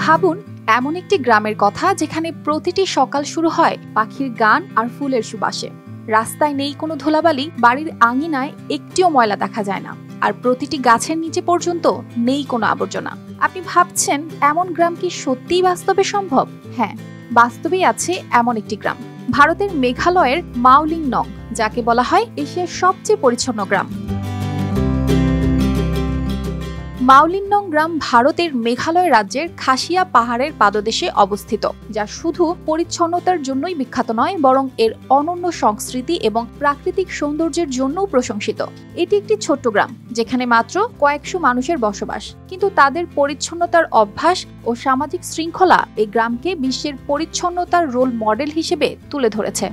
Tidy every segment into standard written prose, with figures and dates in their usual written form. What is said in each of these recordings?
ভাবুন এমন একটি গ্রামের কথা যেখানে প্রতিটি সকাল শুরু হয় পাখির গান আর ফুলের সুবাসে। রাস্তায় নেই কোনো ধুলাবালি, বাড়ির আঙিনায় একটিও ময়লা দেখা যায় না, আর প্রতিটি গাছের নিচে পর্যন্ত নেই কোনো আবর্জনা। আপনি ভাবছেন এমন গ্রাম কি সত্যিই বাস্তবে সম্ভব? হ্যাঁ, বাস্তবেই আছে এমন একটি গ্রাম, ভারতের মেঘালয়ের মাওলিংনং, যাকে বলা হয় এশিয়ার সবচেয়ে পরিচ্ছন্ন গ্রাম। মাওলিংনং গ্রাম ভারতের মেঘালয় রাজ্যের খাসিয়া পাহাড়ের পাদদেশে অবস্থিত, যা শুধু পরিচ্ছন্নতার জন্যই বিখ্যাত নয়, বরং এর অনন্য সংস্কৃতি এবং প্রাকৃতিক সৌন্দর্যের জন্যও প্রশংসিত। এটি একটি ছোট্ট গ্রাম যেখানে মাত্র কয়েকশো মানুষের বসবাস, কিন্তু তাদের পরিচ্ছন্নতার অভ্যাস ও সামাজিক শৃঙ্খলা এই গ্রামকে বিশ্বের পরিচ্ছন্নতার রোল মডেল হিসেবে তুলে ধরেছে।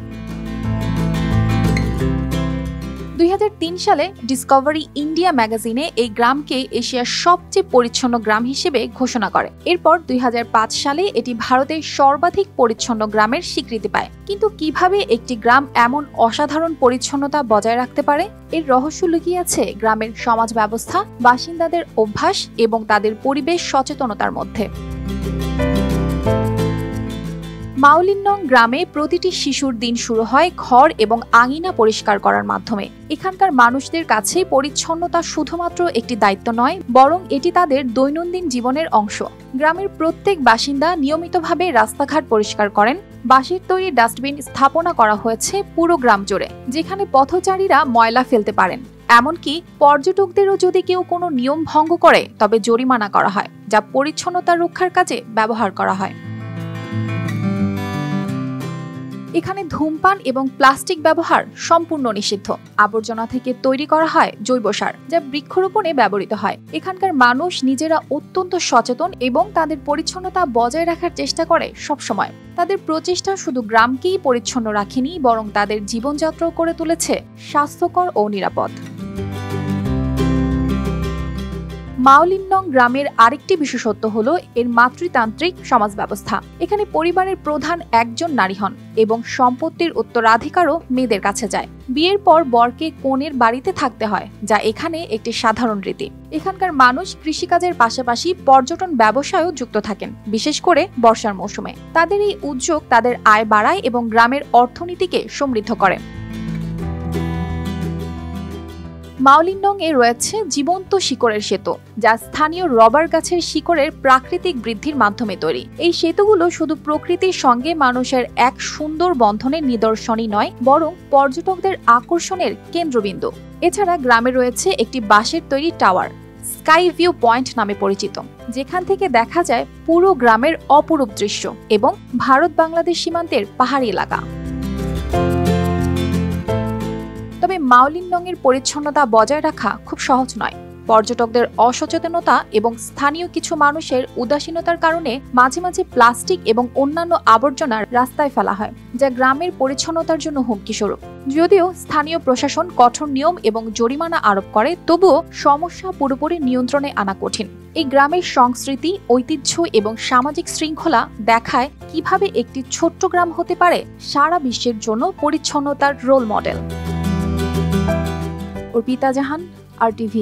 2003 সালে ডিসকভারি ইন্ডিয়া ম্যাগাজিনে এই গ্রামকে এশিয়ার সবচেয়ে পরিচ্ছন্ন গ্রাম হিসেবে ঘোষণা করে। এরপর 2005 সালে এটি ভারতের সর্বাধিক পরিচ্ছন্ন গ্রামের স্বীকৃতি পায়। কিন্তু কিভাবে একটি গ্রাম এমন অসাধারণ পরিচ্ছন্নতা বজায় রাখতে পারে? এর রহস্য লুকিয়ে আছে গ্রামের সমাজ ব্যবস্থা, বাসিন্দাদের অভ্যাস এবং তাদের পরিবেশ সচেতনতার মধ্যে। মাওলিংনং গ্রামে প্রতিটি শিশুর দিন শুরু হয় ঘর এবং আঙিনা পরিষ্কার করার মাধ্যমে। এখানকার মানুষদের কাছে পরিচ্ছন্নতা শুধুমাত্র একটি দায়িত্ব নয়, বরং এটি তাদের দৈনন্দিন জীবনের অংশ। গ্রামের প্রত্যেক বাসিন্দা নিয়মিতভাবে রাস্তাঘাট পরিষ্কার করেন। বাঁশের তৈরি ডাস্টবিন স্থাপনা করা হয়েছে পুরো গ্রাম জুড়ে, যেখানে পথচারীরা ময়লা ফেলতে পারেন। এমনকি পর্যটকদেরও যদি কেউ কোনো নিয়ম ভঙ্গ করে তবে জরিমানা করা হয়, যা পরিচ্ছন্নতা রক্ষার কাজে ব্যবহার করা হয়। এখানে ধূমপান এবং প্লাস্টিক ব্যবহার সম্পূর্ণ নিষিদ্ধ। আবর্জনা থেকে তৈরি করা হয় জৈব সার, যা বৃক্ষরোপণে ব্যবহৃত হয়। এখানকার মানুষ নিজেরা অত্যন্ত সচেতন এবং তাদের পরিচ্ছন্নতা বজায় রাখার চেষ্টা করে সবসময়। তাদের প্রচেষ্টা শুধু গ্রামকেই পরিচ্ছন্ন রাখেনি, বরং তাদের জীবনযাত্রাও করে তুলেছে স্বাস্থ্যকর ও নিরাপদ। মাওলিংনং গ্রামের আরেকটি বিশেষত্ব হলো এর মাতৃতান্ত্রিক সমাজ ব্যবস্থা। এখানে পরিবারের প্রধান একজন নারী হন এবং সম্পত্তির উত্তরাধিকারও মেয়েদের কাছে যায়। বিয়ের পর বরকে কনের বাড়িতে থাকতে হয়, যা এখানে একটি সাধারণ রীতি। এখানকার মানুষ কৃষিকাজের পাশাপাশি পর্যটন ব্যবসায়ও যুক্ত থাকেন, বিশেষ করে বর্ষার মৌসুমে। তাদের এই উদ্যোগ তাদের আয় বাড়ায় এবং গ্রামের অর্থনীতিকে সমৃদ্ধ করে। মাওলিংনং এ রয়েছে জীবন্ত শিকড়ের সেতু, যা স্থানীয় রবার গাছের শিকড়ের প্রাকৃতিক বৃদ্ধির মাধ্যমে তৈরি। এই সেতুগুলো শুধু প্রকৃতির সঙ্গে মানুষের এক সুন্দর বন্ধনের নিদর্শনই নয়, বরং পর্যটকদের আকর্ষণের কেন্দ্রবিন্দু। এছাড়া গ্রামে রয়েছে একটি বাঁশের তৈরি টাওয়ার, স্কাই ভিউ পয়েন্ট নামে পরিচিত, যেখান থেকে দেখা যায় পুরো গ্রামের অপরূপ দৃশ্য এবং ভারত বাংলাদেশ সীমান্তের পাহাড়ি এলাকা। তবে মাওলিংনং এর পরিচ্ছন্নতা বজায় রাখা খুব সহজ নয়। পর্যটকদের অসচেতনতা এবং স্থানীয় কিছু মানুষের উদাসীনতার কারণে মাঝে মাঝে প্লাস্টিক এবং অন্যান্য আবর্জনা রাস্তায় ফেলা হয়, যা গ্রামের পরিচ্ছন্নতার জন্য হুমকি স্বরূপ। যদিও স্থানীয় প্রশাসন কঠোর নিয়ম এবং জরিমানা আরোপ করে, তবুও সমস্যা পুরোপুরি নিয়ন্ত্রণে আনা কঠিন। এই গ্রামের সংস্কৃতি, ঐতিহ্য এবং সামাজিক শৃঙ্খলা দেখায় কিভাবে একটি ছোট্ট গ্রাম হতে পারে সারা বিশ্বের জন্য পরিচ্ছন্নতার রোল মডেল। অর্পিতা জাহান, RTV।